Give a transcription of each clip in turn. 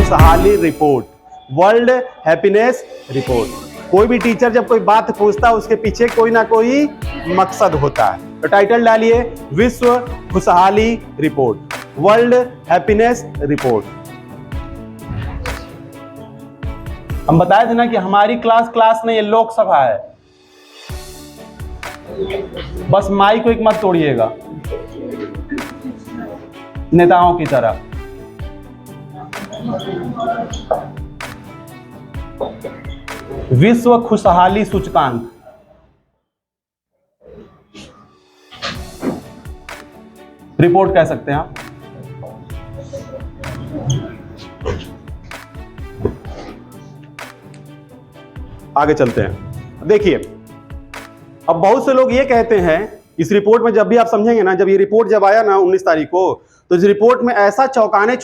खुशहाली report, world happiness report. कोई भी टीचर जब कोई बात पूछता है उसके पीछे कोई ना कोई मकसद होता है। तो टाइटल डालिए विश्व खुशहाली रिपोर्ट, वर्ल्ड हैप्पीनेस रिपोर्ट। हम बताए थे ना कि हमारी क्लास नहीं, ये लोकसभा है। बस माइक को एक मत तोड़िएगा नेताओं की तरह। विश्व खुशहाली सूचकांक, रिपोर्ट कह सकते हैं आप। आगे चलते हैं। देखिए, अब बहुत से लोग ये कहते हैं इस रिपोर्ट में, जब भी आप समझेंगे ना, जब ये रिपोर्ट जब आया ना 19 तारीख को, तो इस रिपोर्ट में ऐसा चौंकाने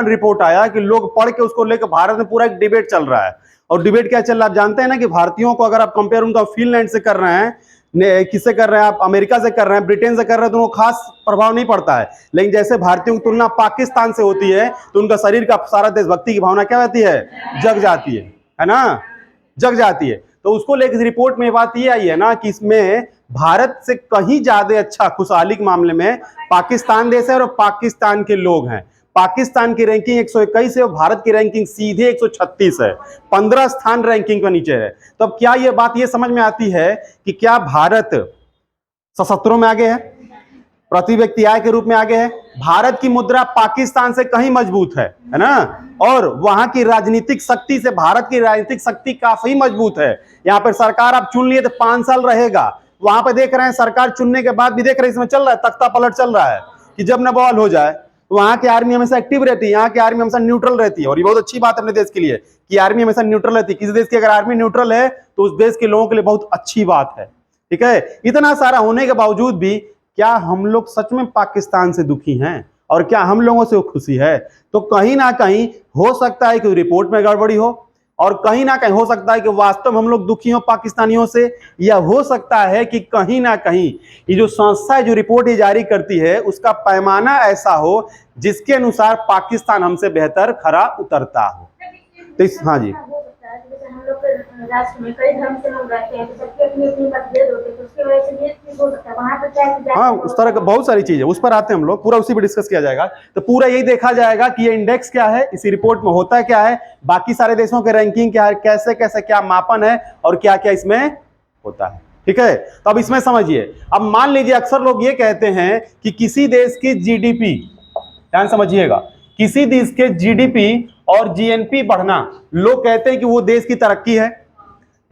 रिपोर्ट आया कि लोग पढ़ के उसको लेकर भारत में पूरा एक डिबेट चल रहा है। और डिबेट क्या चल रहा है आप जानते हैं ना, कि भारतीयों को अगर आप कंपेयर उनका फिनलैंड से कर रहे हैं, किससे कर रहे हैं आप, अमेरिका से कर रहे हैं, ब्रिटेन से कर रहे हैं, तो उनको खास प्रभाव नहीं पड़ता है। लेकिन जैसे भारतीयों की तुलना पाकिस्तान से होती है तो उनका शरीर का सारा देशभक्ति की भावना क्या होती है, जग जाती है ना, जग जाती है। तो उसको लेकर इस रिपोर्ट में बात ये आई है ना कि इसमें भारत से कहीं ज्यादा अच्छा खुशहाली के मामले में पाकिस्तान देश है और पाकिस्तान के लोग हैं। पाकिस्तान की रैंकिंग 121 है और भारत की रैंकिंग सीधे 136 है, 15 स्थान रैंकिंग का नीचे है। तो अब क्या ये बात ये समझ में आती है कि क्या भारत सशस्त्रों में आगे है, प्रति व्यक्ति आय के रूप में आगे है, भारत की मुद्रा पाकिस्तान से कहीं मजबूत है ना, और वहां की राजनीतिक शक्ति से भारत की राजनीतिक शक्ति काफी मजबूत है। यहाँ पर सरकार आप चुन लिए तो 5 साल रहेगा, वहां पर देख रहे हैं सरकार चुनने के बाद भी देख रहे हैं इसमें चल रहा है, तख्ता पलट चल रहा है कि जब न बवाल हो जाए। वहां की आर्मी हमेशा एक्टिव रहती है, यहाँ की आर्मी हमेशा न्यूट्रल रहती है। और ये बहुत अच्छी बात है अपने देश के लिए कि आर्मी हमेशा न्यूट्रल रहती है। किसी देश की अगर आर्मी न्यूट्रल है तो उस देश के लोगों के लिए बहुत अच्छी बात है, ठीक है। इतना सारा होने के बावजूद भी क्या हम लोग सच में पाकिस्तान से दुखी हैं और क्या हम लोगों से वो खुशी है? तो कहीं ना कहीं हो सकता है कि रिपोर्ट में गड़बड़ी हो, और कहीं ना कहीं हो सकता है कि वास्तव में हम लोग दुखी हो पाकिस्तानियों से, या हो सकता है कि कहीं ना कहीं ये जो संस्था है जो रिपोर्ट ये जारी करती है उसका पैमाना ऐसा हो जिसके अनुसार पाकिस्तान हमसे बेहतर खरा उतरता हो। तो हाँ जी, राष्ट्र में कई धर्म के लोग रहते हैं, तो सबके अपनी अपनी मतभेद होते हैं, तो उसकी वजह से ये चीज हो सकता है वहां पर क्या। हाँ, उस तरह का बहुत सारी चीजें, उस पर आते हैं हम लोग, पूरा उसी पर डिस्कस किया जाएगा। तो पूरा यही देखा जाएगा कि ये इंडेक्स क्या है, इसी रिपोर्ट में होता क्या है, बाकी सारे देशों के रैंकिंग क्या है, कैसे कैसे क्या मापन है और क्या क्या इसमें होता है, ठीक है। तो अब इसमें समझिए, अब मान लीजिए अक्सर लोग ये कहते हैं कि किसी देश की जीडीपी, ध्यान समझिएगा, किसी देश के जीडीपी और जीएनपी बढ़ना, लोग कहते हैं कि वो देश की तरक्की है।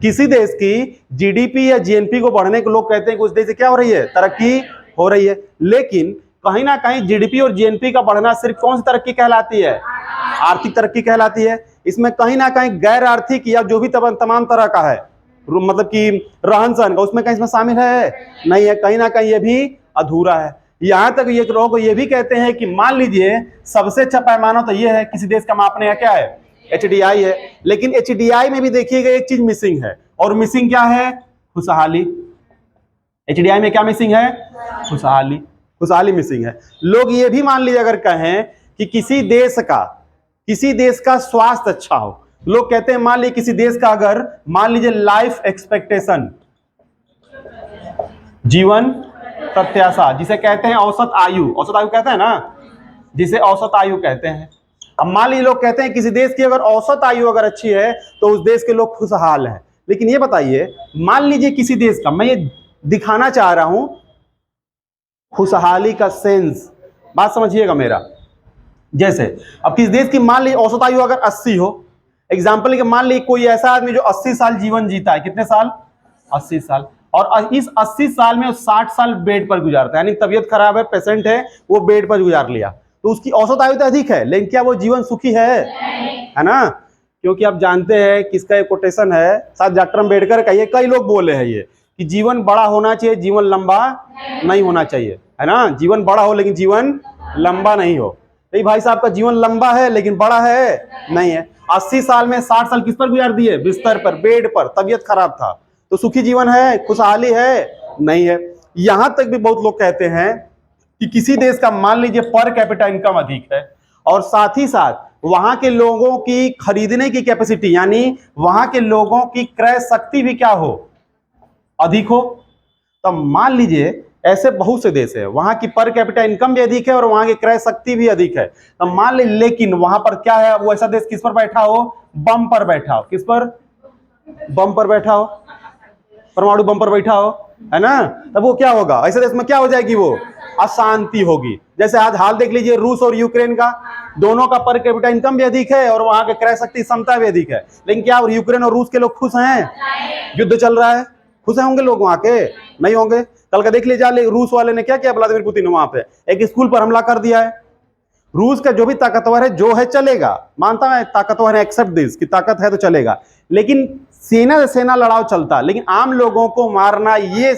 किसी देश की जीडीपी या जीएनपी को बढ़ने को लोग कहते हैं कि उस देश से क्या हो रही है, तरक्की हो रही है। लेकिन कहीं ना कहीं जीडीपी और जीएनपी का बढ़ना सिर्फ कौन सी तरक्की कहलाती है, आर्थिक तरक्की कहलाती है। इसमें कहीं ना कहीं गैर आर्थिक या जो भी तमाम तरह का है, मतलब कि रहन सहन का, उसमें कहीं इसमें शामिल है नहीं है, कहीं ना कहीं ये भी अधूरा है। यहां तक ये लोग ये भी कहते हैं कि मान लीजिए सबसे अच्छा पैमाना तो ये है किसी देश का मापने का, क्या है, एचडीआई है। लेकिन एचडीआई में भी देखिएगा एक चीज मिसिंग है, और मिसिंग क्या है, खुशहाली। एचडीआई में क्या मिसिंग है, खुशहाली, खुशहाली मिसिंग है। लोग ये भी मान लीजिए अगर कहें कि किसी देश का स्वास्थ्य अच्छा हो, लोग कहते हैं मान लीजिए किसी देश का अगर मान लीजिए लाइफ एक्सपेक्टेशन, जीवन प्रत्याशा, जिसे कहते हैं औसत आयु, औसत आयु कहते हैं ना, जिसे औसत आयु कहते हैं। अब मान लीजिए लोग कहते हैं किसी देश की अगर औसत आयु अगर अच्छी है तो उस देश के लोग खुशहाल हैं। लेकिन ये बताइए, मान लीजिए किसी देश का, मैं ये दिखाना चाह रहा हूं खुशहाली का सेंस, बात समझिएगा मेरा। जैसे अब किसी देश की मान लीजिए औसत आयु अगर 80 हो, एग्जाम्पल के मान लीजिए कोई ऐसा आदमी जो 80 साल जीवन जीता है, कितने साल, 80 साल, और इस 80 साल में 60 साल बेड पर गुजारता है, यानी तबीयत खराब है, पेशेंट है, वो बेड पर गुजार लिया, तो उसकी औसत आयु तो अधिक है, लेकिन क्या वो जीवन सुखी है ना? क्योंकि आप जानते हैं किसका एक कोटेशन है, शायद डॉक्टर अम्बेडकर का, ये कई लोग बोले हैं ये कि जीवन बड़ा होना चाहिए, जीवन लंबा नहीं होना चाहिए, है ना। जीवन बड़ा हो लेकिन जीवन लंबा नहीं हो। तो भाई साहब का जीवन लंबा है लेकिन बड़ा है नहीं है। 80 साल में 60 साल किस पर गुजार दिए, बिस्तर पर, बेड पर, तबीयत खराब था, तो सुखी जीवन है, खुशहाली है, नहीं है। यहां तक भी बहुत लोग कहते हैं कि किसी देश का मान लीजिए पर कैपिटा इनकम अधिक है और साथ ही साथ वहां के लोगों की खरीदने की कैपेसिटी, यानी वहां के लोगों की क्रय शक्ति भी क्या हो, अधिक हो। तो मान लीजिए ऐसे बहुत से देश है, वहां की पर कैपिटा इनकम भी अधिक है और वहां की क्रय शक्ति भी अधिक है। तो मान ली, लेकिन वहां पर क्या है, वो ऐसा देश किस पर बैठा हो, बम पर बैठा हो। किस पर, बम पर बैठा हो, परमाणु बम पर बैठा हो, है ना। तब वो क्या होगा, ऐसे देश में क्या हो जाएगी, वो अशांति होगी। जैसे आज हाल देख लीजिए रूस और यूक्रेन का, दोनों का पर कैपिटा इनकम भी अधिक है और वहां के क्रय शक्ति क्षमता भी अधिक है। लेकिन क्या यूक्रेन और रूस के लोग खुश हैं? युद्ध चल रहा है, खुश होंगे लोग वहां के? नहीं होंगे। कल का देख लीजिए रूस वाले ने क्या किया, व्लादिमीर पुतिन ने वहां पे एक स्कूल पर हमला कर दिया है। रूस का जो भी ताकतवर है, जो है चलेगा, मानता है ताकतवर है, एक्सेप्ट दिस कि ताकत है तो चलेगा, लेकिन सेना से सेना लड़ाव चलता, लेकिन आम लोगों को मारना ये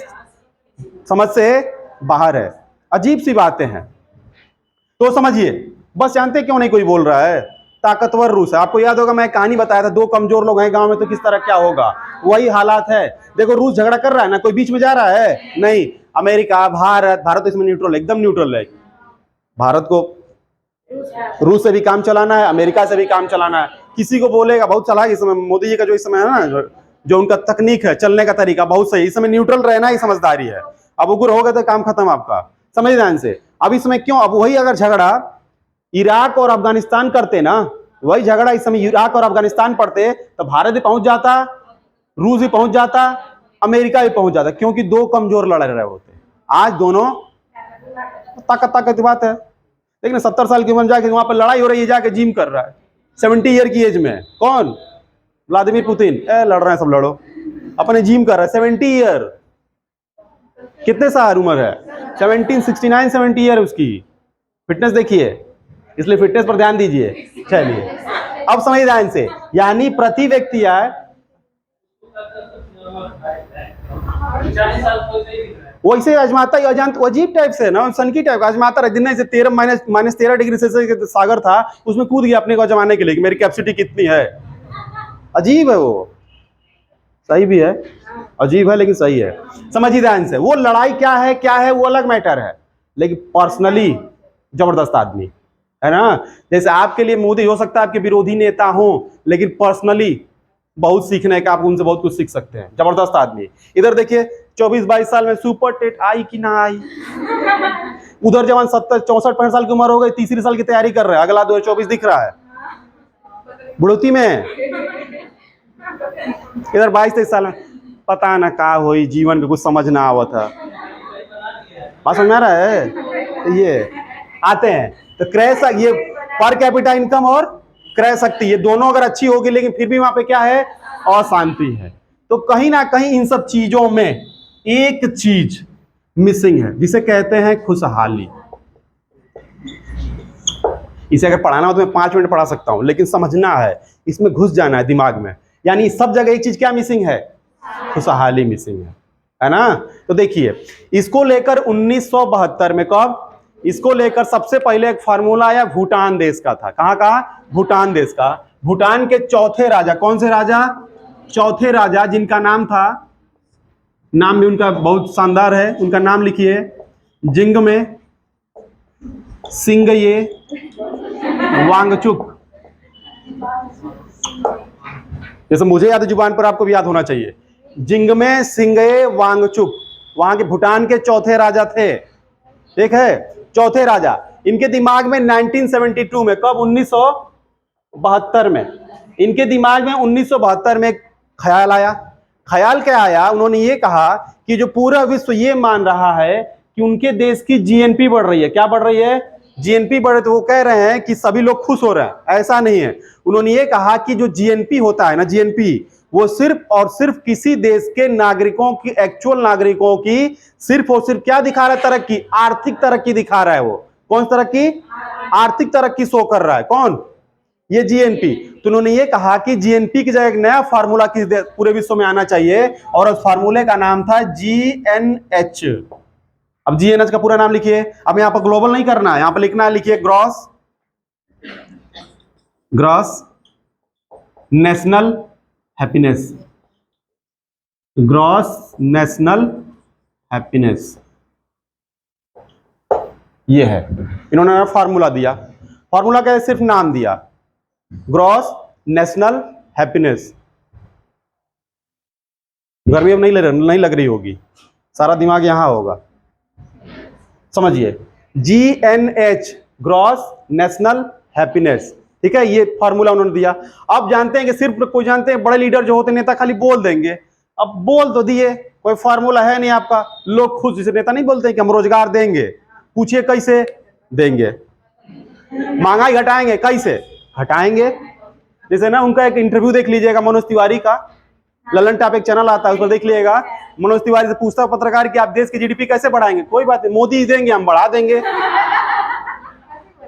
समझ से बाहर है। अजीब सी बातें हैं। तो समझिए, बस जानते क्यों नहीं कोई बोल रहा है, ताकतवर रूस है। आपको याद होगा मैं कहानी बताया था, दो कमजोर लोग हैं गांव में तो किस तरह क्या होगा, वही हालात है। देखो रूस झगड़ा कर रहा है ना, कोई बीच में जा रहा है नहीं। अमेरिका, भारत इसमें न्यूट्रल है, एकदम न्यूट्रल है। भारत को रूस से भी काम चलाना है, अमेरिका से भी काम चलाना है। किसी को बोलेगा बहुत चला, इस समय मोदी जी का जो इस समय है ना, जो उनका तकनीक है, चलने का तरीका बहुत सही, इस समय न्यूट्रल रहना ही समझदारी है। अब उग्र हो गए तो काम खत्म आपका, समझ ध्यान से। अब इसमें क्यों, अब वही अगर झगड़ा इराक और अफगानिस्तान करते ना, वही झगड़ा इस समय इराक और अफगानिस्तान पड़ते, तो भारत भी पहुंच जाता, रूस भी पहुंच जाता, अमेरिका भी पहुंच जाता, क्योंकि दो कमजोर लड़ रहे होते। आज दोनों ताकत की बात है। लेकिन 70 साल की उम्र जाके वहां पर लड़ाई हो रही है, जाके जिम कर रहा है 70 ईयर की एज में। कौन? Vladimir Putin. लड़ रहे हैं सब, लड़ो, अपने जिम कर रहा है 70 ईयर। कितने साल उम्र है? 69 70 ईयर उसकी। फिटनेस देखिए, इसलिए फिटनेस पर ध्यान दीजिए। चलिए अब समझ ध्यान से, यानी प्रति व्यक्ति है वैसे आजमाता ही अजान, अजीब टाइप से ना, सनकी टाइप आजमाता रहा। दिन से 13 डिग्री सेल्सियस सागर था, उसमें कूद गया अपने को जमाने के लिए कि मेरी कैपेसिटी कितनी है। अजीब है वो, सही भी है, अजीब है लेकिन सही है। समझिए ध्यान से, वो लड़ाई क्या है वो अलग मैटर है, लेकिन पर्सनली जबरदस्त आदमी है ना। जैसे आपके लिए मोदी हो सकता है आपके विरोधी नेता हो, लेकिन पर्सनली बहुत सीखने का, आप उनसे बहुत कुछ सीख सकते हैं। जबरदस्त आदमी। इधर देखिए 24-22 साल में सुपर टेट आई कि ना आई। उधर जवान 64-65 साल की उम्र हो गई, तीसरी साल की तैयारी कर रहे हैं, अगला 2024 दिख रहा है बुढ़ोती में। इधर 22-23 साल में पता ना का हुई, जीवन में कुछ समझ ना आवा था। बात समझ में आ रहा है? ये आते हैं तो क्रय, ये पर कैपिटा इनकम और क्रय शक्ति, ये दोनों अगर अच्छी होगी, लेकिन फिर भी वहां पे क्या है, अशांति है। तो कहीं ना कहीं इन सब चीजों में एक चीज मिसिंग है, जिसे कहते हैं खुशहाली। इसे अगर पढ़ाना हो तो मैं 5 मिनट पढ़ा सकता हूं, लेकिन समझना है, इसमें घुस जाना है दिमाग में। यानी सब जगह एक चीज क्या मिसिंग है, खुशहाली मिसिंग है ना। तो देखिए इसको लेकर 1972 में, कब, इसको लेकर सबसे पहले एक फार्मूला आया, भूटान देश का था। कहां का? भूटान देश का। भूटान के चौथे राजा, कौन से राजा? चौथे राजा, जिनका नाम था, नाम भी उनका बहुत शानदार है, उनका नाम लिखिए, जिंगमे सिंगये वांगचुक। जैसे मुझे याद है जुबान पर, आपको भी याद होना चाहिए, जिंगमे सिंगये वांगचुक। वहां के भूटान के चौथे राजा थे, ठीक है, चौथे राजा। इनके दिमाग में 1972 में, कब? 1972 में इनके दिमाग में 1972 में ख्याल आया। ख्याल क्या आया? उन्होंने ये कहा कि जो पूरा विश्व ये मान रहा है कि उनके देश की जीएनपी बढ़ रही है। क्या बढ़ रही है? जीएनपी बढ़ रही। तो वो कह रहे हैं कि सभी लोग खुश हो रहे हैं, ऐसा नहीं है। उन्होंने ये कहा कि जो जीएनपी होता है ना, जीएनपी, वो सिर्फ और सिर्फ किसी देश के नागरिकों की, एक्चुअल नागरिकों की सिर्फ और सिर्फ क्या दिखा रहा है? तरक्की, आर्थिक तरक्की दिखा रहा है। वो कौन तरक्की? आर्थिक तरक्की शो कर रहा है। कौन? ये जीएनपी। तो उन्होंने ये कहा कि जीएनपी की जगह एक नया फार्मूला पूरे विश्व में आना चाहिए, और उस फार्मूले का नाम था जीएनएच। अब जीएनएच का पूरा नाम लिखिए। अब यहां पर ग्लोबल नहीं करना है, यहां पर लिखना है, लिखिए gross national happiness. Gross national happiness, ये है। इन्होंने फार्मूला दिया। फार्मूला क्या है? सिर्फ नाम दिया, ग्रॉस नेशनल हैप्पीनेस। गर्मी अब नहीं लग रही होगी, सारा दिमाग यहां होगा, समझिए। GNH ग्रॉस नेशनल हैप्पीनेस, ठीक है, ये फॉर्मूला उन्होंने दिया। अब जानते हैं कि सिर्फ कोई जानते हैं बड़े लीडर जो होते हैं नेता खाली बोल देंगे। अब बोल तो दिए, कोई फॉर्मूला है नहीं आपका, लोग खुद जिसे नेता नहीं बोलते हैं कि हम रोजगार देंगे, पूछिए कैसे देंगे। महंगाई घटाएंगे, कैसे घटाएंगे? जैसे ना उनका एक इंटरव्यू देख लीजिएगा मनोज तिवारी का, ललन टाप एक चैनल आता है, उस पर देख लीजिएगा। मनोज तिवारी से पूछता है पत्रकार कि आप देश की जीडीपी कैसे बढ़ाएंगे? कोई बात नहीं, मोदी देंगे, हम बढ़ा देंगे।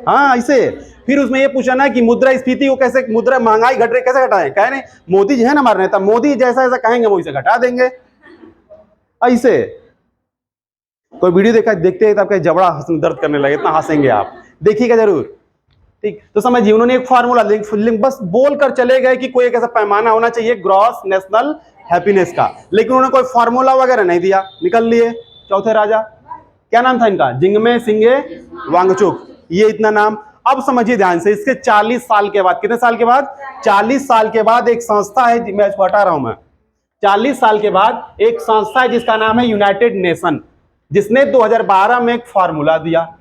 हाँ ऐसे। फिर उसमें ये पूछा ना कि मुद्रास्फीति को कैसे, मुद्रा महंगाई घट रही कैसे घटाएं? कह रहे मोदी जी है ना हमारे नेता, मोदी जैसा ऐसा कहेंगे वैसे घटा देंगे। ऐसे कोई वीडियो देखते हैं तो आपका जबड़ा दर्द करने लगे, इतना हंसेंगे आप, देखिएगा जरूर, ठीक। तो समझिए उन्होंने एक फार्मूला लिंक बस बोल कर चले गए कि कोई एक ऐसा पैमाना होना चाहिए ग्रॉस नेशनल हैप्पीनेस का, लेकिन उन्होंने कोई फार्मूला वगैरह नहीं दिया, निकल लिए। चौथे राजा, क्या नाम था इनका? जिंगमे सिंगे वांगचुक, ये इतना नाम। अब समझिए ध्यान से, इसके 40 साल के बाद, कितने साल के बाद? 40 साल के बाद एक संस्था है, मैं इसको हटा रहा हूं मैं, 40 साल के बाद एक संस्था है जिसका नाम है यूनाइटेड नेशन, जिसने 2012 में एक फार्मूला दिया।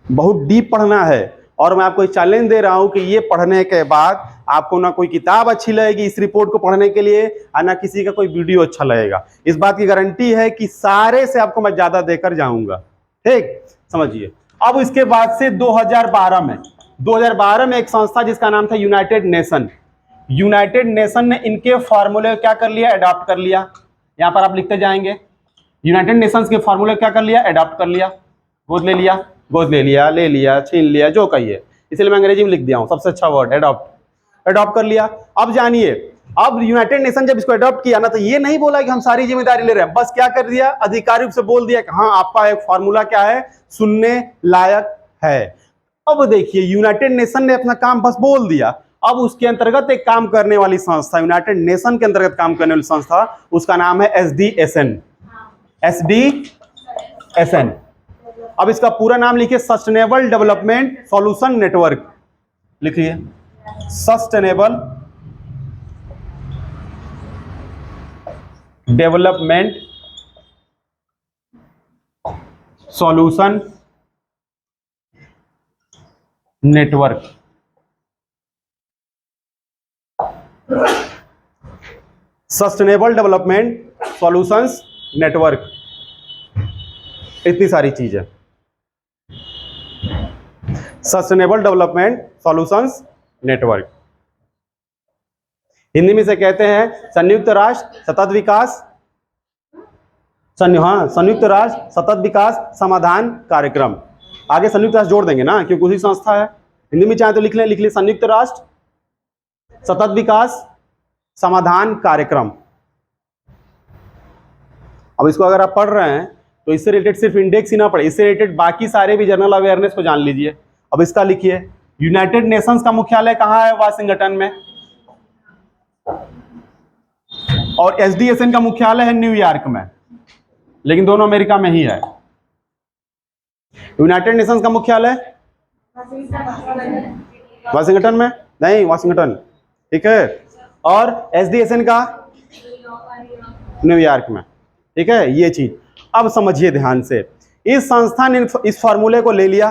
बहुत डीप पढ़ना है, और मैं आपको चैलेंज दे रहा हूं कि ये पढ़ने के बाद आपको ना कोई किताब अच्छी लगेगी इस रिपोर्ट को पढ़ने के लिए, और ना किसी का कोई वीडियो अच्छा लगेगा। इस बात की गारंटी है कि सारे से आपको मैं ज्यादा देकर जाऊंगा, ठीक, समझिए। अब इसके बाद से 2012 में एक संस्था जिसका नाम था यूनाइटेड नेशन, यूनाइटेड नेशन ने इनके फॉर्मूले क्या कर लिया? अडॉप्ट कर लिया। यहां पर आप लिखते जाएंगे, यूनाइटेड नेशंस के फॉर्मूले क्या कर लिया? अडॉप्ट कर लिया, गोद ले लिया, गोद ले लिया, ले लिया, छीन लिया, जो कहिए, इसलिए मैं अंग्रेजी में लिख दिया हूं, सबसे अच्छा वर्ड अडॉप्ट। अडॉप्ट कर लिया। अब जानिए, अब यूनाइटेड नेशन जब इसको अडॉप्ट किया ना, तो ये नहीं बोला कि हम सारी जिम्मेदारी ले रहे हैं, बस क्या कर दिया? आधिकारिक से बोल दिया कि हाँ आपका एक फॉर्मूला क्या है, सुनने लायक है। अब देखिए यूनाइटेड नेशन ने अपना काम बस बोल दिया, अब उसके अंतर्गत एक काम करने वाली संस्था, यूनाइटेड नेशन के अंतर्गत काम करने वाली संस्था, उसका नाम है SDSN। SDSN, अब इसका पूरा नाम लिखिए, सस्टेनेबल डेवलपमेंट सॉल्यूशन नेटवर्क, लिखिए sustainable development solution network. Sustainable development solutions network, इतनी सारी चीजें। Sustainable development solutions network, Hindi में से कहते हैं संयुक्त राष्ट्र सतत विकास, संयुक्त राष्ट्र सतत विकास समाधान कार्यक्रम। आगे संयुक्त राष्ट्र जोड़ देंगे ना, क्योंकि उसी संस्था है। हिंदी में चाहे तो लिख लें संयुक्त राष्ट्र सतत विकास समाधान कार्यक्रम। अब इसको अगर आप पढ़ रहे हैं तो इससे रिलेटेड सिर्फ इंडेक्स ही ना पढ़े, इससे रिलेटेड बाकी सारे भी जनरल अवेयरनेस को जान लीजिए। अब इसका लिखिए, यूनाइटेड नेशंस का मुख्यालय कहां है? वाशिंगटन में, और SDSN का मुख्यालय है न्यूयॉर्क में, लेकिन दोनों अमेरिका में ही है। यूनाइटेड नेशंस का मुख्यालय वाशिंगटन में, नहीं वाशिंगटन, ठीक है, और SDSN का न्यूयॉर्क में, ठीक है, ये चीज। अब समझिए ध्यान से, इस संस्था ने इस फॉर्मूले को ले लिया,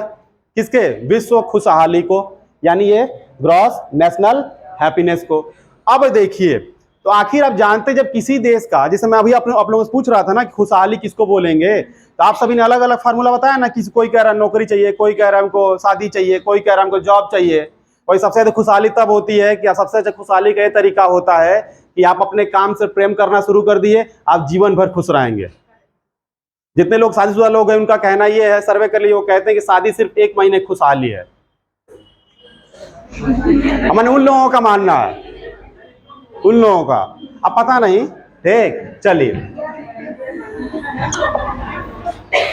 किसके? विश्व खुशहाली को, यानी ये ग्रॉस नेशनल हैप्पीनेस को। अब देखिए, तो आखिर आप जानते हैं जब किसी देश का, जैसे मैं अभी आप लोगों से पूछ रहा था ना कि खुशहाली किसको बोलेंगे, तो आप सभी ने अलग अलग फार्मूला बताया ना, किसी कोई कह रहा है नौकरी चाहिए, कोई कह रहा है हमको शादी चाहिए, कोई कह रहा है हमको जॉब चाहिए। और सबसे ज्यादा खुशहाली तब होती है कि सबसे अच्छा खुशहाली का ये तरीका होता है कि आप अपने काम से प्रेम करना शुरू कर दिए, आप जीवन भर खुश रहेंगे। जितने लोग शादीशुदा लोग हैं उनका कहना ये है, सर्वे कर लिए, वो कहते हैं कि शादी सिर्फ 1 महीने खुशहाली है। मैंने उन लोगों का मानना है, उन लोगों का, अब पता नहीं, ठीक, चलिए।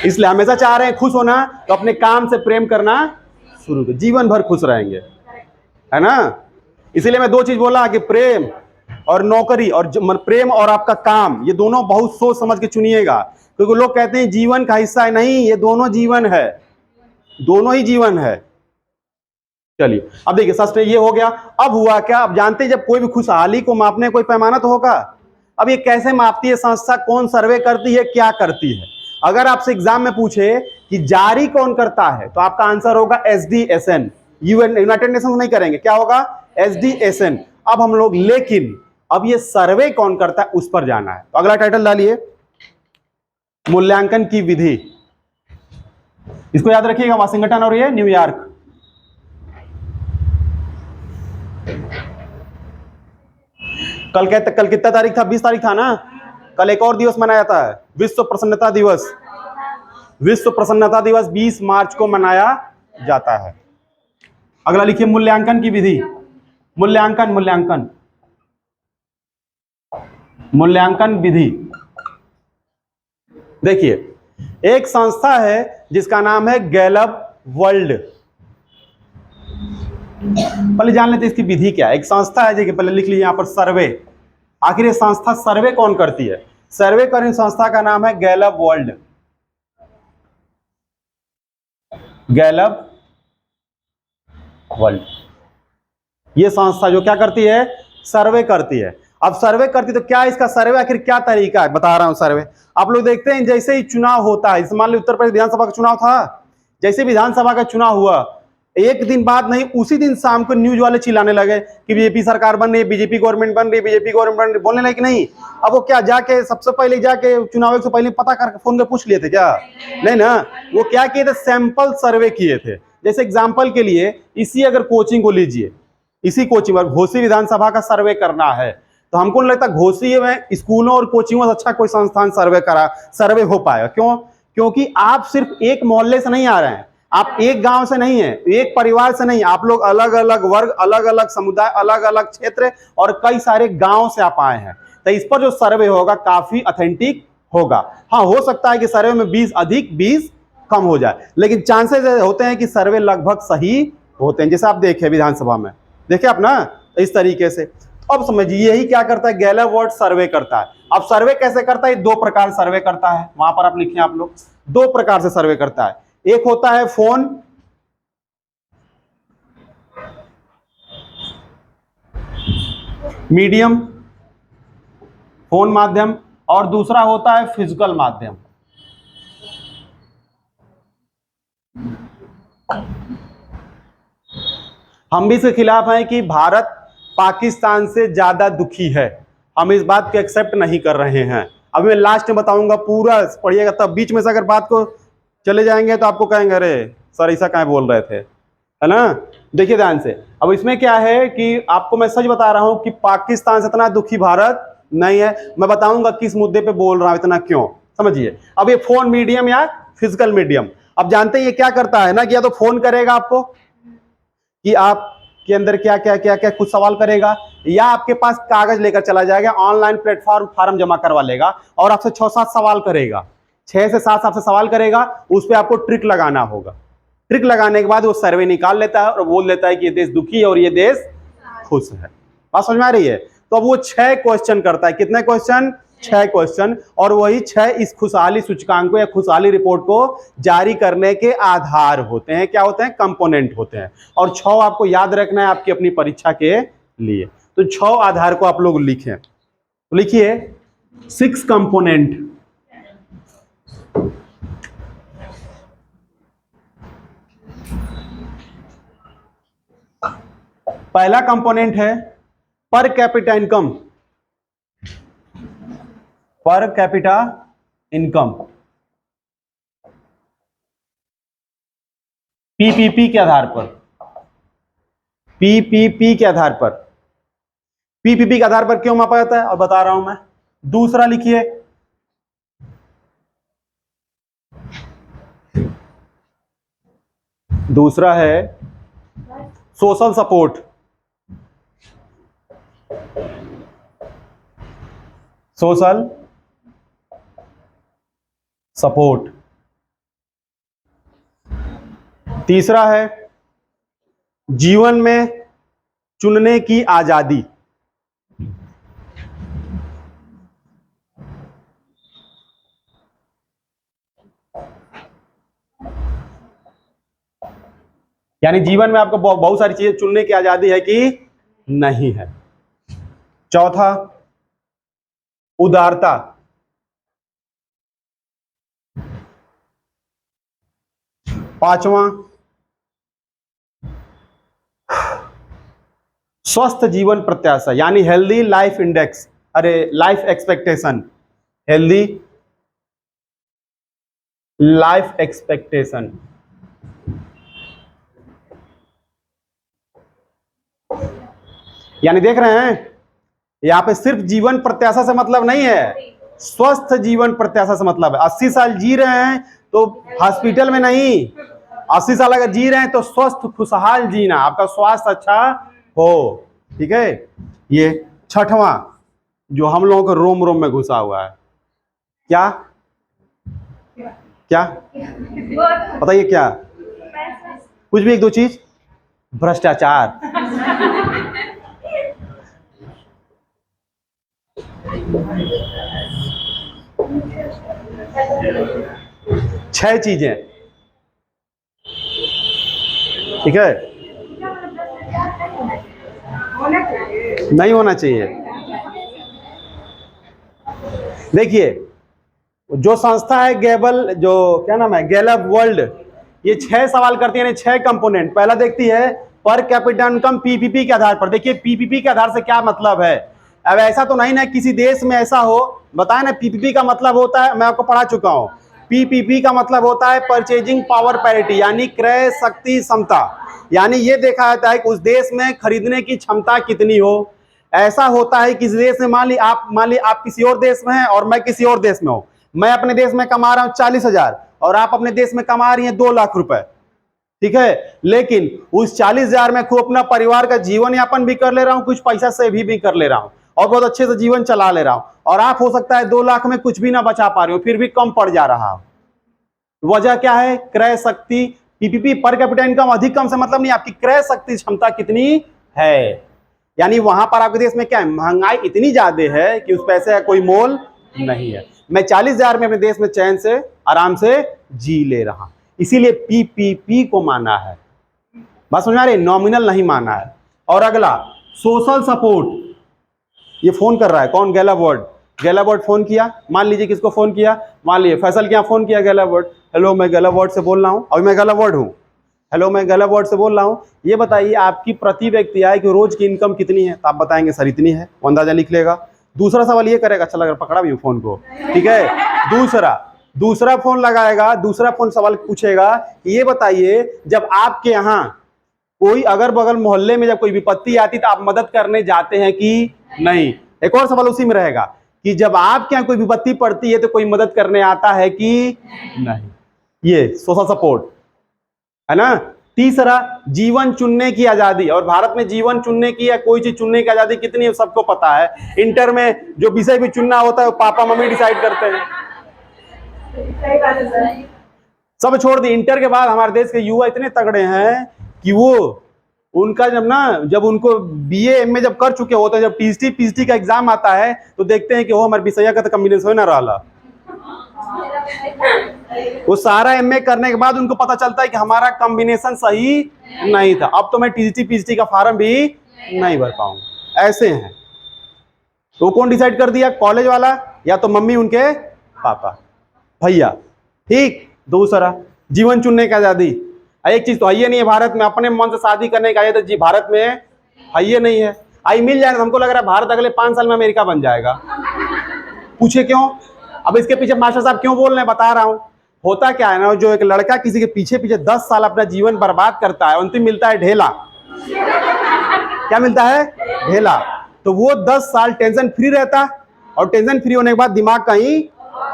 इसलिए हमेशा चाह रहे हैं खुश होना, तो अपने काम से प्रेम करना शुरू कर, जीवन भर खुश रहेंगे, है ना। इसीलिए मैं 2 चीज बोला कि प्रेम और नौकरी, और प्रेम और आपका काम, ये दोनों बहुत सोच समझ के चुनिएगा, क्योंकि लोग कहते हैं जीवन का हिस्सा है, नहीं, ये दोनों जीवन है, दोनों ही जीवन है। चलिए अब देखिए सस्टेन ये हो गया। अब हुआ क्या, अब जानते हैं जब कोई भी खुशहाली को मापने कोई पैमाना तो होगा। अब ये कैसे मापती है संस्था, कौन सर्वे करती है, क्या करती है। अगर आपसे एग्जाम में पूछे कि जारी कौन करता है तो आपका आंसर होगा SDSN। यूनाइटेड नेशंस नहीं करेंगे, क्या होगा, SDSN। अब हम लोग, लेकिन अब ये सर्वे कौन करता है उस पर जाना है। तो अगला टाइटल डालिए, मूल्यांकन की विधि। इसको याद रखिएगा, वाशिंगटन और ये न्यूयॉर्क। कल कितना तारीख था, 20 तारीख था ना। कल एक और दिवस मनाया जाता है, विश्व प्रसन्नता दिवस। विश्व प्रसन्नता दिवस 20 मार्च को मनाया जाता है। अगला लिखिए, मूल्यांकन की विधि। मूल्यांकन मूल्यांकन मूल्यांकन विधि। देखिए एक संस्था है जिसका नाम है गैलप वर्ल्ड। पहले जान लेते इसकी विधि क्या है। एक संस्था है, देखिए पहले लिख लीजिए यहां पर, सर्वे। आखिर ये संस्था सर्वे कौन करती है, सर्वे करने संस्था का नाम है गैलप वर्ल्ड। गैलप वर्ल्ड ये संस्था जो क्या करती है, सर्वे करती है। अब सर्वे करती तो क्या इसका सर्वे आखिर क्या तरीका है, बता रहा हूं। सर्वे आप लोग देखते हैं जैसे ही चुनाव होता है, मान लो उत्तर प्रदेश विधानसभा का चुनाव था, जैसे विधानसभा का चुनाव हुआ एक दिन बाद नहीं, उसी दिन शाम को न्यूज वाले चिल्लाने लगे कि बीजेपी सरकार बन रही है, बीजेपी गवर्नमेंट बन रही है, बीजेपी गवर्नमेंट बन रही है, बोलने लगे कि नहीं। अब वो क्या जाके सबसे पहले जाके चुनाव से पहले पता करके फोन पे पूछ लिए थे क्या, नहीं ना। वो क्या किए थे, सैंपल सर्वे किए थे। जैसे एग्जाम्पल के लिए इसी अगर कोचिंग को लीजिए, इसी कोचिंग में घोसी विधानसभा का सर्वे करना है तो हमको नहीं लगता घोसी में स्कूलों और कोचिंगों से अच्छा कोई संस्थान सर्वे हो पाएगा। क्यों, क्योंकि आप सिर्फ एक मोहल्ले से नहीं आ रहे हैं, आप एक गांव से नहीं है, एक परिवार से नहीं, आप लोग अलग अलग वर्ग, अलग अलग समुदाय, अलग अलग क्षेत्र और कई सारे गांव से आप आए हैं। तो इस पर जो सर्वे होगा काफी ऑथेंटिक होगा। हाँ हो सकता है कि सर्वे में 20 अधिक 20 कम हो जाए, लेकिन चांसेस होते हैं कि सर्वे लगभग सही होते हैं। जैसे आप देखें विधानसभा में, देखे आप ना इस तरीके से। अब समझिए यही क्या करता है, गैलप वर्ल्ड सर्वे करता है। अब सर्वे कैसे करता है, दो प्रकार सर्वे करता है, वहां पर आप लिखें आप लोग, दो प्रकार से सर्वे करता है। एक होता है फोन, मीडियम, फोन माध्यम, और दूसरा होता है फिजिकल माध्यम। हम भी इसके खिलाफ हैं कि भारत पाकिस्तान से ज्यादा दुखी है, हम इस बात को एक्सेप्ट नहीं कर रहे हैं। अभी मैं लास्ट में बताऊंगा, पूरा पढ़िएगा, तब बीच में से अगर बात को चले जाएंगे तो आपको कहेंगे अरे सर ऐसा क्या बोल रहे थे, है ना। देखिए ध्यान से, अब इसमें क्या है कि आपको मैं सच बता रहा हूं कि पाकिस्तान से इतना दुखी भारत नहीं है। मैं बताऊंगा किस मुद्दे पे बोल रहा हूं इतना क्यों, समझिए। अब ये फोन मीडियम या फिजिकल मीडियम, अब जानते हैं ये क्या करता है ना, कि या तो फोन करेगा आपको कि आप के अंदर क्या क्या क्या क्या कुछ सवाल करेगा, या आपके पास कागज लेकर चला जाएगा, ऑनलाइन प्लेटफॉर्म फॉर्म जमा करवा लेगा और आपसे 6-7 सवाल करेगा, 6 से 7 आपसे सवाल करेगा, उस पर आपको ट्रिक लगाना होगा। ट्रिक लगाने के बाद वो सर्वे निकाल लेता है और बोल देता है कि ये देश दुखी है और ये देश खुश है। बात समझ में आ रही है। तो अब वो 6 क्वेश्चन करता है, कितने क्वेश्चन, 6 क्वेश्चन, और वही 6 इस खुशहाली सूचकांक को या खुशहाली रिपोर्ट को जारी करने के आधार होते हैं। क्या होते हैं, कंपोनेंट होते हैं। और 6 आपको याद रखना है आपकी अपनी परीक्षा के लिए। तो 6 आधार को आप लोग लिखें, तो लिखिए 6 कंपोनेंट। पहला कंपोनेंट है per capita income, per capita income, PPP के आधार पर, पीपीपी के आधार पर, पीपीपी के आधार पर क्यों मापा जाता है और बता रहा हूं मैं। दूसरा लिखिए दूसरा है सोशल सपोर्ट, सोशल सपोर्ट। तीसरा है जीवन में चुनने की आजादी, यानी जीवन में आपको बहुत सारी चीजें चुनने की आजादी है कि नहीं है। चौथा, उदारता। पांचवा, स्वस्थ जीवन प्रत्याशा यानी healthy life index, life expectation, healthy life expectation. यानी देख रहे हैं यहां पे सिर्फ जीवन प्रत्याशा से मतलब नहीं है, स्वस्थ जीवन प्रत्याशा से मतलब है। 80 साल जी रहे हैं तो हॉस्पिटल में नहीं, 80 साल अगर जी रहे हैं तो स्वस्थ खुशहाल जीना, आपका स्वास्थ्य अच्छा हो। ठीक है। ये छठवां जो हम लोगों के रोम रोम में घुसा हुआ है, क्या क्या बताइए क्या? कुछ भी एक दो चीज। भ्रष्टाचार। छह चीजें, ठीक है, नहीं होना चाहिए। देखिए जो संस्था है गैबल, जो क्या नाम है, गैलप वर्ल्ड, ये 6 सवाल करती है, 6 कंपोनेंट। पहला देखती है पर कैपिटा इनकम पीपीपी के आधार पर। देखिए पीपीपी के आधार से क्या मतलब है। अब ऐसा तो नहीं ना किसी देश में ऐसा हो, बताए ना। पीपीपी का मतलब होता है, मैं आपको पढ़ा चुका हूं, पीपीपी का मतलब होता है परचेजिंग पावर पैरिटी, यानी क्रय शक्ति क्षमता। यानी ये देखा जाता है कि उस देश में खरीदने की क्षमता कितनी हो। ऐसा होता है कि इस देश में मान ली आप किसी और देश में हैं और मैं किसी और देश में हूं। मैं अपने देश में कमा रहा हूं 40,000 और आप अपने देश में कमा रही हैं 2 लाख रुपए, ठीक है। लेकिन उस 40,000 में खूब अपना परिवार का जीवन यापन भी कर ले रहा हूं, कुछ पैसा से भी कर ले रहा हूं और बहुत अच्छे से जीवन चला ले रहा हूं। और आप हो सकता है 2 लाख में कुछ भी ना बचा पा रहे हो, फिर भी कम पड़ जा रहा हो। वजह क्या है? क्रय शक्ति। पीपीपी पर कैपिटा इनकम अधिक कम से मतलब नहीं, आपकी क्रय शक्ति क्षमता कितनी है। यानी वहां पर आपके देश में क्या है, महंगाई इतनी ज्यादा है कि उस पैसे का कोई मोल नहीं है। मैं 40,000 में अपने देश में चैन से आराम से जी ले रहा, इसीलिए पीपीपी को माना है। बात समझ आ रही? नॉमिनल नहीं माना है। और अगला सोशल सपोर्ट। ये फोन कर रहा है कौन? गैलावर्ड फोन किया। मान लीजिए किसको फोन किया, मान लीजिए फैसल क्या फोन किया, गैलावर्ड। हेलो मैं गैलावर्ड से बोल रहा हूँ, अभी मैं गैलावर्ड हूँ। हेलो मैं गैलावर्ड से बोल रहा हूँ, ये बताइए आपकी प्रति व्यक्ति आय कि रोज की इनकम कितनी है? तो आप बताएंगे सर इतनी है, वो अंदाजा लिख लेगा। दूसरा सवाल ये करेगा, अच्छा लगा पकड़ा भी फोन को, ठीक है। दूसरा फोन लगाएगा, दूसरा फोन सवाल पूछेगा ये बताइए जब आपके यहाँ कोई अगर बगल मोहल्ले में जब कोई विपत्ति आती तो आप मदद करने जाते हैं कि नहीं? एक और सवाल उसी में रहेगा कि जब आपके यहाँ कोई विपत्ति पड़ती है तो कोई मदद करने आता है कि नहीं? ये सोशल सपोर्ट है ना। तीसरा जीवन चुनने की आजादी। और भारत में जीवन चुनने की या कोई चीज चुनने की आजादी कितनी है सबको पता है। इंटर में जो विषय भी चुनना होता है वो पापा मम्मी डिसाइड करते हैं। सब छोड़ दी, इंटर के बाद हमारे देश के युवा इतने तगड़े हैं कि वो उनका जब उनको बीए एमए जब कर चुके होते हैं, जब टीएसटी पीएचडी का एग्जाम आता है तो देखते हैं कि वो हमारे विषय का तो कॉम्बिनेशन ना रहा। वो सारा एमए करने के बाद उनको पता चलता है कि हमारा कॉम्बिनेशन सही नहीं था, अब तो मैं टीएसटी पीएचडी का फॉर्म भी नहीं भर पाऊंगा। ऐसे हैं। तो कौन डिसाइड कर दिया? कॉलेज वाला या तो मम्मी उनके पापा भैया, ठीक। दूसरा जीवन चुनने की आजादी। एक चीज तो है नहीं है भारत में, अपने मन से शादी करने का, तो जी भारत में है नहीं है। आई मिल जाए तो हमको लग रहा है भारत अगले 5 साल में अमेरिका बन जाएगा। पूछे क्यों? अब इसके पीछे मास्टर साहब क्यों बोल रहे हैं बता रहा हूं। होता क्या है ना, जो एक लड़का किसी के पीछे 10 साल अपना जीवन बर्बाद करता है, अंतिम मिलता है ढेला। क्या मिलता है? ढेला। तो वो 10 साल टेंशन फ्री रहता और टेंशन फ्री होने के बाद दिमाग कहीं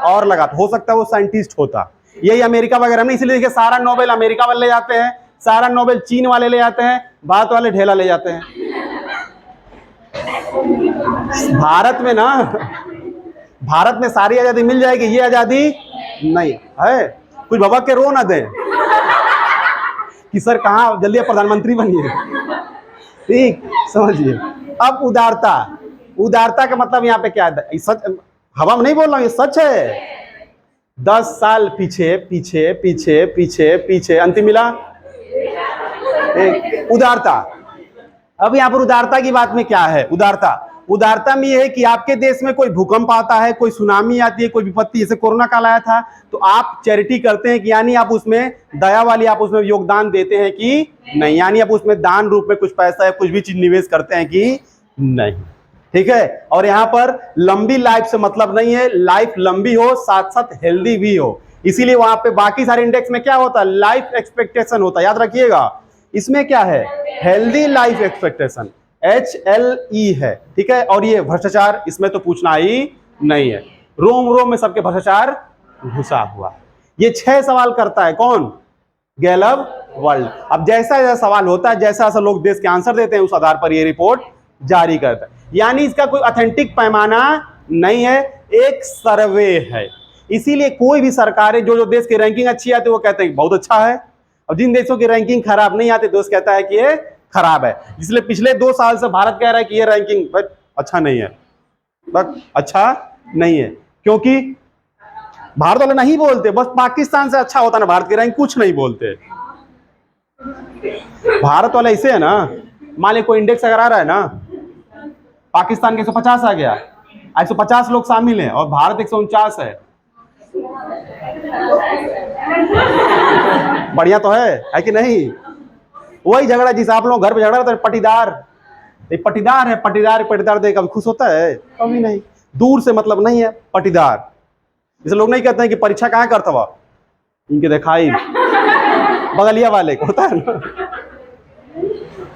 और लगाता। हो सकता है वो साइंटिस्ट होता। यही अमेरिका वगैरह में, इसलिए देखिए सारा नोबेल अमेरिका वाले ले जाते हैं, सारा नोबेल चीन वाले ले जाते हैं, भारत वाले ढेला ले जाते हैं। भारत में सारी आजादी मिल जाएगी, ये आजादी नहीं है। कुछ भबक के रो ना दे कि सर कहाँ, जल्दी प्रधानमंत्री बनिए, ठीक समझिए। अब उदारता का मतलब यहाँ पे क्या है? सच हवा में नहीं बोल रहा हूँ, ये सच है। 10 साल पीछे पीछे पीछे पीछे पीछे अंतिम मिला उदारता। अब यहाँ पर उदारता की बात में क्या है? उदारता में यह है कि आपके देश में कोई भूकंप आता है, कोई सुनामी आती है, कोई विपत्ति, जैसे कोरोना काल आया था, तो आप चैरिटी करते हैं कि यानी आप उसमें दया वाली आप उसमें योगदान देते हैं कि नहीं, यानी आप उसमें दान रूप में कुछ पैसा या कुछ भी चीज निवेश करते हैं कि नहीं, ठीक है। और यहाँ पर लंबी लाइफ से मतलब नहीं है, लाइफ लंबी हो साथ साथ हेल्दी भी हो, इसीलिए वहां पे बाकी सारे इंडेक्स में क्या होता है? लाइफ एक्सपेक्टेशन होता है, याद रखिएगा। इसमें क्या है? हेल्दी लाइफ एक्सपेक्टेशन, HLE है, ठीक है। और ये भ्रष्टाचार, इसमें तो पूछना ही नहीं है, रोम रोम में सबके भ्रष्टाचार घुसा हुआ। ये 6 सवाल करता है कौन? गैलव वर्ल्ड। अब जैसा जैसा सवाल होता है, जैसा जैसा लोग देश के आंसर देते हैं, उस आधार पर ये रिपोर्ट जारी करता है। यानी इसका कोई ऑथेंटिक पैमाना नहीं है, एक सर्वे है। इसीलिए कोई भी सरकारें जो देश की रैंकिंग अच्छी आती है वो कहते हैं बहुत अच्छा है, और जिन देशों की रैंकिंग खराब नहीं आती दोस्त कहता है कि ये खराब है। इसलिए पिछले 2 साल से भारत कह रहा है कि ये रैंकिंग अच्छा नहीं है, बस अच्छा नहीं है, क्योंकि भारत वाले नहीं बोलते, बस पाकिस्तान से अच्छा होता ना भारत की रैंक, कुछ नहीं बोलते। भारत वाले ऐसे है ना, मान ली कोई इंडेक्स अगर आ रहा है ना, पाकिस्तान के 150 आ गया, 150 लोग शामिल हैं और भारत 149 है, बढ़िया तो है कि नहीं? वही झगड़ा जिस आप लोग घर पे झगड़ा रहता है, पटीदार है, पटीदार देख कभी खुश होता है? कभी नहीं। दूर से मतलब नहीं है, पटीदार। जैसे लोग नहीं कहते हैं कि परीक्षा कहाँ करता हुआ, इनके दिखाई बगलिया वाले को होता है ना,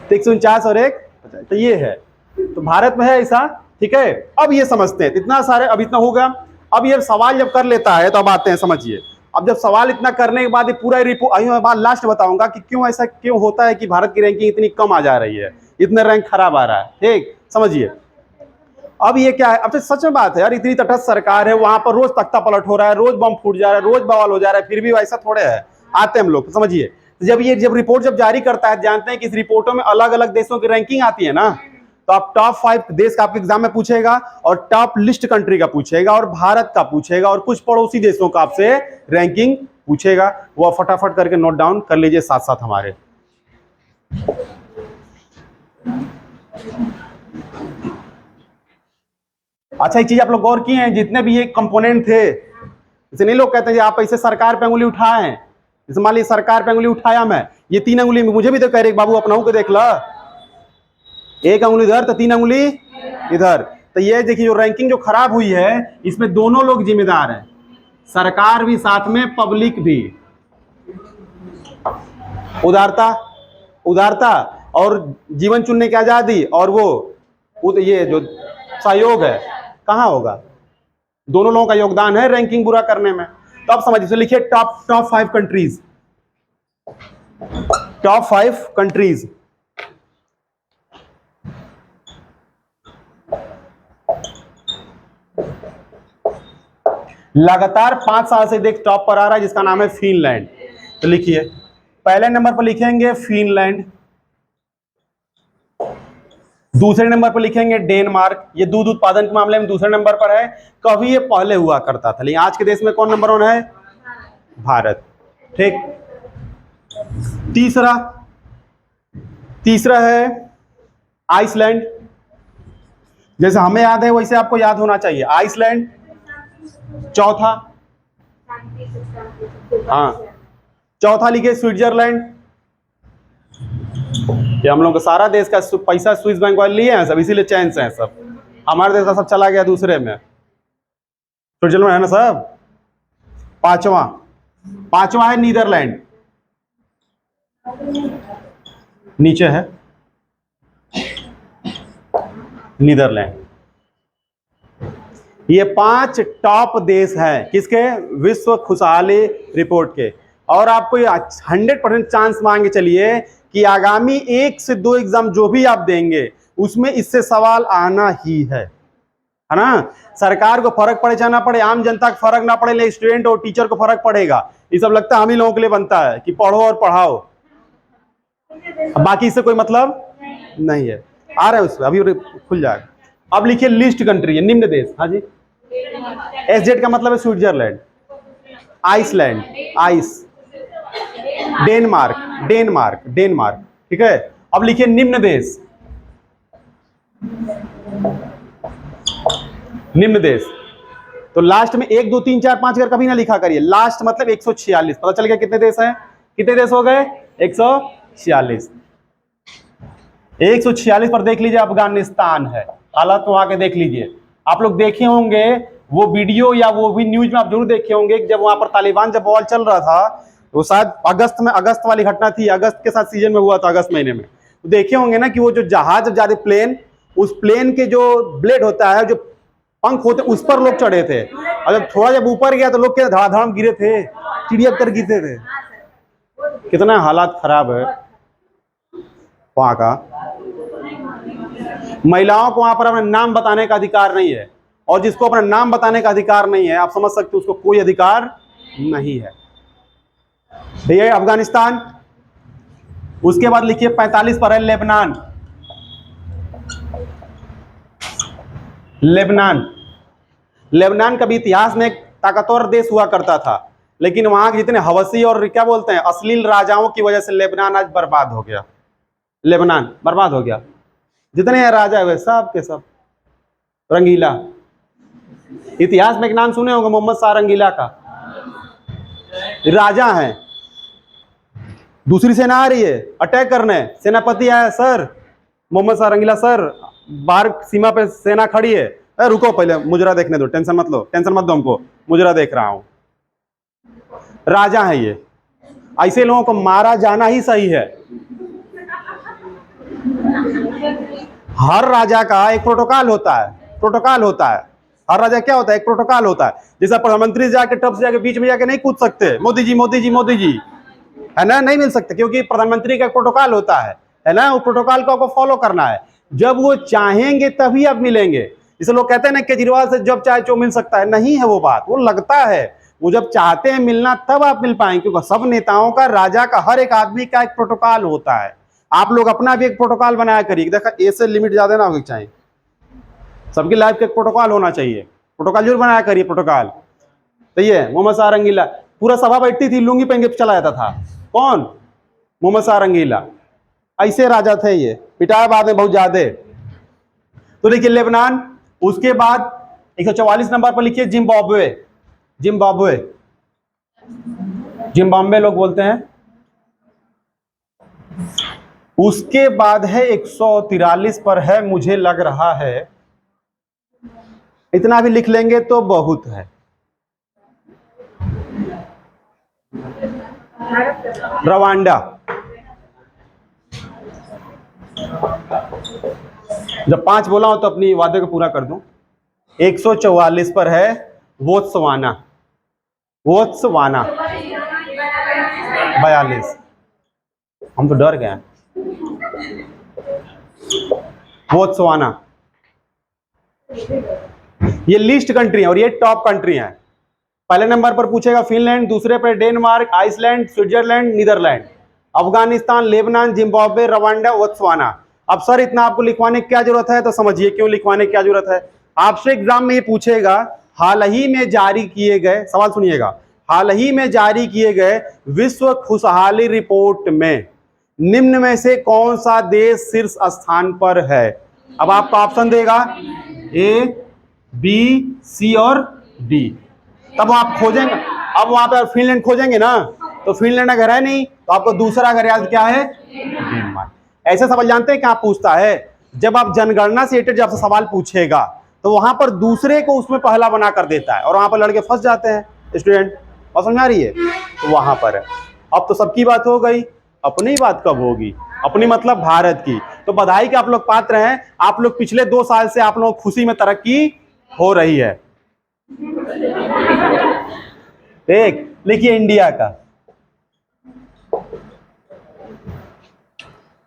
149 और 1, तो ये है, तो भारत में है ऐसा, ठीक है। अब ये समझते हैं इतना सारे, अब इतना होगा। अब ये सवाल जब कर लेता है तो अब आते हैं, समझिए। अब जब सवाल इतना करने के बाद ये पूरा रिपोर्ट, बाद लास्ट बताऊंगा कि क्यों ऐसा क्यों होता है कि भारत की रैंकिंग इतनी कम आ जा रही है, इतने रैंक खराब आ रहा है, ठीक, समझिए। अब ये क्या है? अब तो सच में बात है यार, इतनी तटस्थ सरकार है, वहां पर रोज तख्ता पलट हो रहा है, रोज बम फूट जा रहा है, रोज बवाल हो जा रहा है, फिर भी वैसा थोड़े है, आते हैं हम लोग, समझिए। जब रिपोर्ट जब जारी करता है, जानते हैं कि इस रिपोर्टों में अलग अलग देशों की रैंकिंग आती है ना, तो आप टॉप 5 देश का आपके एग्जाम में पूछेगा, और टॉप लिस्ट कंट्री का पूछेगा, और भारत का पूछेगा, और कुछ पड़ोसी देशों का आपसे रैंकिंग पूछेगा। वो फटाफट करके नोट डाउन कर लीजिए साथ साथ हमारे। अच्छा, एक चीज आप लोग गौर किए हैं, जितने भी ये कंपोनेंट थे, जैसे नहीं लोग कहते हैं आप ऐसे सरकार पे उंगली उठाए, जैसे मान लीजिए सरकार पे उंगली उठाया मैं, ये 3 अंगुली मुझे भी तो कह रहे बाबू अपना के देख ला, 1 अंगुली इधर तो 3 अंगुली इधर, तो ये देखिए जो रैंकिंग जो खराब हुई है, इसमें दोनों लोग जिम्मेदार हैं, सरकार भी साथ में, पब्लिक भी। उदारता और जीवन चुनने की आजादी, और वो ये जो सहयोग है, कहाँ होगा? दोनों लोगों का योगदान है रैंकिंग बुरा करने में। तो आप समझिए, लिखिए टॉप 5 कंट्रीज, टॉप 5 कंट्रीज। लगातार 5 साल से देख टॉप पर आ रहा है, जिसका नाम है फिनलैंड। तो लिखिए, पहले नंबर पर लिखेंगे फिनलैंड, दूसरे नंबर पर लिखेंगे डेनमार्क, ये दूध उत्पादन के मामले में दूसरे नंबर पर है, कभी ये पहले हुआ करता था, लेकिन आज के देश में कौन नंबर 1 है? भारत, ठीक। तीसरा है आइसलैंड, जैसे हमें याद है वैसे आपको याद होना चाहिए, आइसलैंड। चौथा, हाँ, चौथा लिखिए स्विट्जरलैंड। ये हम लोग का सारा देश का पैसा स्विस बैंक वाले लिए हैं सब, इसीलिए चैन से हैं सब, हमारे देश का सब चला गया दूसरे में, स्विट्जरलैंड है ना सब। पांचवा है नीदरलैंड, नीचे है नीदरलैंड। ये 5 टॉप देश हैं किसके? विश्व खुशहाली रिपोर्ट के। और आपको ये 100% चांस मांगे चलिए कि आगामी 1 से 2 एग्जाम जो भी आप देंगे उसमें इससे सवाल आना ही है ना। सरकार को फर्क पड़े चाहे ना पड़े, आम जनता को फर्क ना पड़े, लेकिन स्टूडेंट और टीचर को फर्क पड़ेगा। ये सब लगता है हम ही लोगों के लिए बनता है कि पढ़ो और पढ़ाओ, बाकी इससे कोई मतलब नहीं है। आ रहे हैं उसमें, अभी खुल जाएगा। अब लिखिए लिस्ट कंट्री है, निम्न देश। हाँ जी, SZ का मतलब है स्विट्जरलैंड, आइसलैंड, डेनमार्क, ठीक है। अब लिखिए निम्न देश, निम्न देश। तो लास्ट में 1 2 3 4 5 अगर कभी ना लिखा करिए, लास्ट मतलब 146। पता चल गया कितने देश हैं, कितने देश हो गए, 146। 146 पर देख लीजिए अफगानिस्तान है। हालत वहां के देख लीजिए। आप लोग देखे होंगे वो वीडियो या वो भी न्यूज में आप जरूर देखे होंगे कि जब वहां पर तालिबान जब वॉर चल रहा था, वो शायद अगस्त में, अगस्त वाली घटना थी, अगस्त के साथ सीजन में हुआ था, अगस्त महीने में। तो देखे होंगे ना कि वो जो जहाज जा रहे प्लेन, उस प्लेन के जो ब्लेड होता है, जो पंख होते, उस पर लोग चढ़े थे, और जब थोड़ा जब ऊपर गया तो लोग क्या धड़ाधड़ गिरे थे, चिड़िया कर गिरते थे। कितना हालात खराब है वहां का। महिलाओं को वहां पर अपना नाम बताने का अधिकार नहीं है, और जिसको अपना नाम बताने का अधिकार नहीं है, आप समझ सकते हो उसको कोई अधिकार नहीं है। ये अफगानिस्तान। उसके बाद लिखिए 45 पर है लेबनान। लेबनान, लेबनान कभी इतिहास में एक ताकतवर देश हुआ करता था, लेकिन वहां के जितने हवसी और क्या बोलते हैं अश्लील राजाओं की वजह से लेबनान आज बर्बाद हो गया। लेबनान बर्बाद हो गया। जितने राजा हुए सब के सब रंगीला। इतिहास में एक नाम सुने होंगे मोहम्मद शाह रंगीला का, राजा हैं। दूसरी सेना आ रही है अटैक करने, सेनापति आया, सर मोहम्मद शाह रंगीला सर बाहर सीमा पे सेना खड़ी है, रुको पहले मुजरा देखने दो, टेंशन मत लो, टेंशन मत दो हमको, मुजरा देख रहा हूं। राजा है ये। ऐसे लोगों को मारा जाना ही सही है। हर राजा का एक प्रोटोकॉल होता है, प्रोटोकॉल होता है। हर राजा क्या होता है, एक प्रोटोकॉल होता है। जैसे प्रधानमंत्री जाके टप से जाके बीच में जाके नहीं कूद सकते, मोदी जी मोदी जी मोदी जी, है ना, नहीं मिल सकते, क्योंकि प्रधानमंत्री का एक प्रोटोकॉल होता है ना, वो प्रोटोकॉल को आपको फॉलो करना है। जब वो चाहेंगे तभी आप मिलेंगे। जैसे लोग कहते हैं ना केजरीवाल से जब चाहे जो मिल सकता है, नहीं है वो बात, वो लगता है। वो जब चाहते हैं मिलना तब आप मिल पाएंगे, क्योंकि सब नेताओं का, राजा का, हर एक आदमी का एक प्रोटोकॉल होता है। आप लोग अपना भी एक प्रोटोकॉल बनाया करिए। देखा ऐसे लिमिट ज्यादा ना होनी चाहिए, सबकी लाइफ का एक प्रोटोकॉल होना चाहिए। प्रोटोकॉल जरूर बनाया करिए, प्रोटोकॉल। तो ये मोहम्मद शाह रंगीला, पूरा सभा बैठती थी लुंगी पहन के चला जाता था। कौन? मोहम्मद शाह रंगीला। ऐसे राजा थे ये, पिटाया बाद में बहुत ज्यादा। तो देखिए लेबनान। उसके बाद 144 नंबर पर लिखिए जिम्बाब्वे। जिम्बाब्वे, जिम्बाब्वे लोग बोलते हैं। उसके बाद है 143 पर है, मुझे लग रहा है इतना भी लिख लेंगे तो बहुत है। रवांडा। जब 5 बोला हो तो अपनी वादे को पूरा कर दूं। 144 पर है बोत्सवाना। बोत्सवाना 42। हम तो डर गए। बोत्सवाना ये लिस्ट कंट्री है और ये टॉप कंट्री है। पहले नंबर पर पूछेगा फिनलैंड, दूसरे पर Denmark, Iceland, Switzerland, Netherland, Afghanistan, Lebanon, Zimbabwe, Rwanda, Botswana. अब सर इतना आपको लिखवाने की क्या जरूरत है, तो समझिए क्यों लिखवाने की क्या जरूरत है। आपसे एग्जाम में ये पूछेगा हाल ही में जारी किए गए, सवाल सुनिएगा, हाल ही में जारी किए गए विश्व खुशहाली रिपोर्ट में निम्न में से कौन सा देश शीर्ष स्थान पर है। अब आपका ऑप्शन देगा ए, बी, सी और डी। तब आप खोजेंगे, अब वहां पर फिनलैंड खोजेंगे ना, तो फिनलैंड अगर है नहीं तो आपको दूसरा अगर याद क्या है, डेनमार्क। ऐसे सवाल जानते हैं क्या पूछता है, जब आप जनगणना से रिलेटेड आपसे सवाल पूछेगा तो वहां पर दूसरे को उसमें पहला बना कर देता है और वहां पर लड़के फंस जाते हैं स्टूडेंट। और समझ आ रही है, तो वहां पर है। अब तो सबकी बात हो गई, अपनी बात कब होगी, अपनी मतलब भारत की। तो बधाई के आप लोग पात्र हैं, आप लोग पिछले 2 साल से आप लोग खुशी में तरक्की हो रही है। एक लिखिए इंडिया का।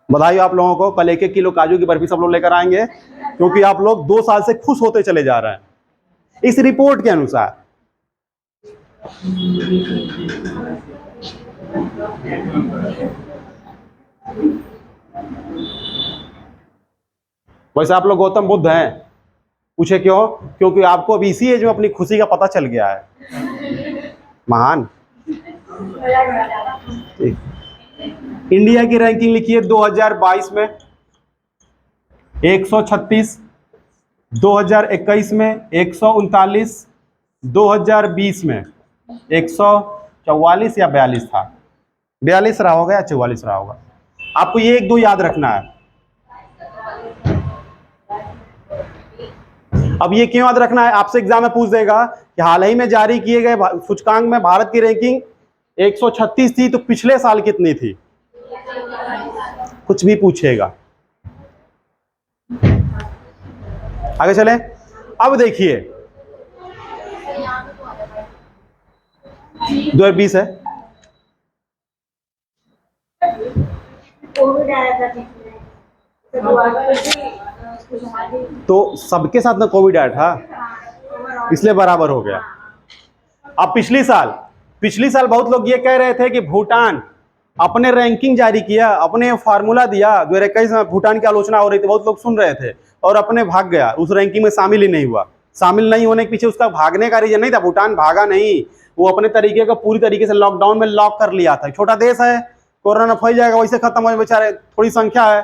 बधाई आप लोगों को, कल 1-1 किलो काजू की बर्फी सब लोग लेकर आएंगे, क्योंकि आप लोग 2 साल से खुश होते चले जा रहे हैं इस रिपोर्ट के अनुसार। वैसे आप लोग गौतम बुद्ध हैं, पूछे क्यों? क्योंकि आपको अभी इसी एज में अपनी खुशी का पता चल गया है। महान। इंडिया की रैंकिंग लिखिए 2022 में 136, 2021 में 139, 2020 में 144 या 42 था, 42 रहा होगा या 44 रहा होगा। आपको ये 1-2 याद रखना है। अब ये क्यों याद रखना है, आपसे एग्जाम में पूछ देगा कि हाल ही में जारी किए गए सूचकांक में भारत की रैंकिंग 136 थी, तो पिछले साल कितनी थी, कुछ भी पूछेगा। आगे चले। अब देखिए 2020 है, कोविड आया था तो सबके साथ ना कोविड आया था, इसलिए बराबर हो गया। अब पिछली साल बहुत लोग ये कह रहे थे कि भूटान अपने रैंकिंग जारी किया, अपने फार्मूला दिया, 2021 में भूटान की आलोचना हो रही थी, बहुत लोग सुन रहे थे, और अपने भाग गया, उस रैंकिंग में शामिल ही नहीं हुआ। शामिल नहीं होने के पीछे उसका भागने का रीजन नहीं था, भूटान भागा नहीं, वो अपने तरीके का पूरी तरीके से लॉकडाउन में लॉक कर लिया था। छोटा देश है, कोरोना फैल जाएगा, वैसे खत्म हो, बेचारे थोड़ी संख्या है,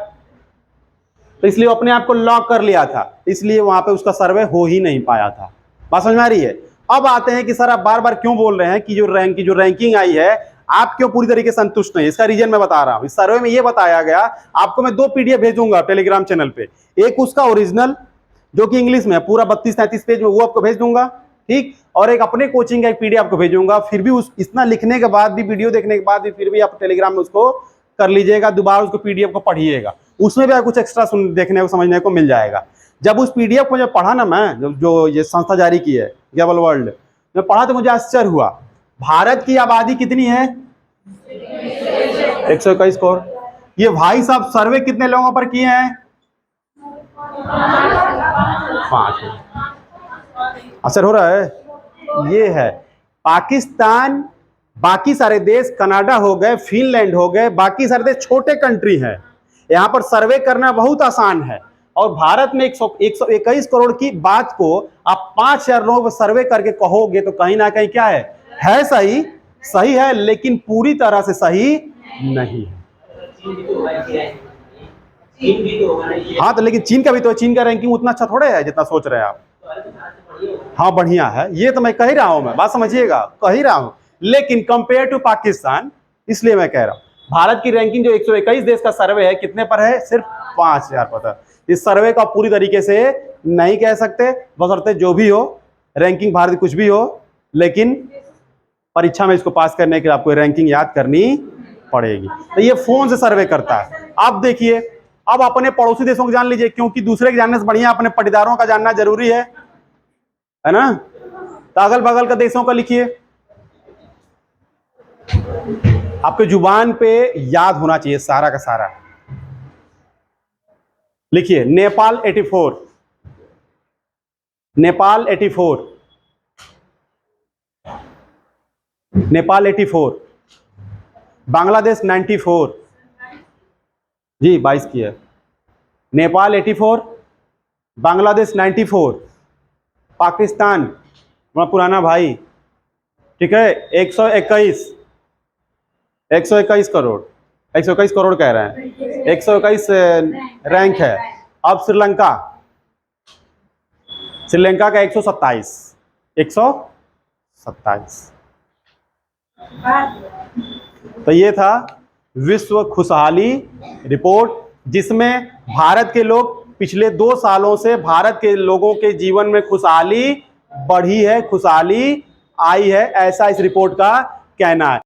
तो इसलिए वो अपने आप को लॉक कर लिया था, इसलिए वहां पे उसका सर्वे हो ही नहीं पाया था। बात समझ में आ रही है। अब आते हैं कि सर आप बार बार क्यों बोल रहे हैं कि जो रैंकिंग आई है आप क्यों पूरी तरीके से संतुष्ट नहीं। इसका रीजन मैं बता रहा हूं। इस सर्वे में ये बताया गया, आपको मैं 2 पीडीएफ भेजूंगा टेलीग्राम चैनल पे, एक उसका ओरिजिनल जो कि इंग्लिश में है, पूरा 32-33 पेज में, वो आपको भेज दूंगा, ठीक, और एक अपने कोचिंग का एक पीडीएफ आपको भेजूंगा। फिर भी उस इतना लिखने के बाद भी, वीडियो देखने के बाद भी, फिर भी आप टेलीग्राम में उसको कर लीजिएगा, दोबारा उसको पीडीएफ को पढ़िएगा, उसमें भी कुछ एक्स्ट्रा देखने को समझने को मिल जाएगा। जब उस पीडीएफ को जब पढ़ा ना मैं, जो ये संस्था जारी की है ग्लोबल वर्ल्ड, मैं पढ़ा तो मुझे आश्चर्य हुआ। भारत की आबादी कितनी है, 121 करोड़। ये भाई साहब सर्वे कितने लोगों पर किए हैं, 5। असर हो रहा है। ये है पाकिस्तान, बाकी सारे देश कनाडा हो गए, फिनलैंड हो गए, बाकी सारे देश छोटे कंट्री हैं, यहां पर सर्वे करना बहुत आसान है। और भारत में 121 करोड़ की बात को आप 5000 लोगों पर सर्वे करके कहोगे तो कहीं ना कहीं क्या है सही है, लेकिन पूरी तरह से सही नहीं है। हाँ तो लेकिन चीन का भी तो, चीन का रैंकिंग उतना अच्छा थोड़ा है जितना सोच रहे हैं आप। हाँ बढ़िया है, ये तो मैं कह ही रहा हूं, मैं बात समझिएगा, कह ही रहा हूं, लेकिन कंपेयर टू पाकिस्तान, इसलिए मैं कह रहा हूं भारत की रैंकिंग जो 121 देश का सर्वे है कितने पर है, सिर्फ 5000 पर है। इस सर्वे का पूरी तरीके से नहीं कह सकते, बशर्ते जो भी हो रैंकिंग भारत की कुछ भी हो, लेकिन परीक्षा में इसको पास करने के लिए आपको रैंकिंग याद करनी पड़ेगी। तो ये फोन से सर्वे करता है। अब देखिए, अब अपने पड़ोसी देशों को जान लीजिए, क्योंकि दूसरे के जानने से बढ़िया अपने पटीदारों का जानना जरूरी है ना। तो अगल बगल के देशों का लिखिए, आपके जुबान पे याद होना चाहिए सारा का सारा। लिखिए नेपाल 84, नेपाल 84, नेपाल 84, बांग्लादेश 94, जी 22 की है, नेपाल 84, बांग्लादेश 94, पाकिस्तान बड़ा पुराना भाई, ठीक है, 121 करोड़, 121 करोड़ कह रहे हैं, 121 रैंक है। अब श्रीलंका का 127। तो ये था विश्व खुशहाली रिपोर्ट, जिसमें भारत के लोग पिछले 2 सालों से भारत के लोगों के जीवन में खुशहाली बढ़ी है, खुशहाली आई है, ऐसा इस रिपोर्ट का कहना है।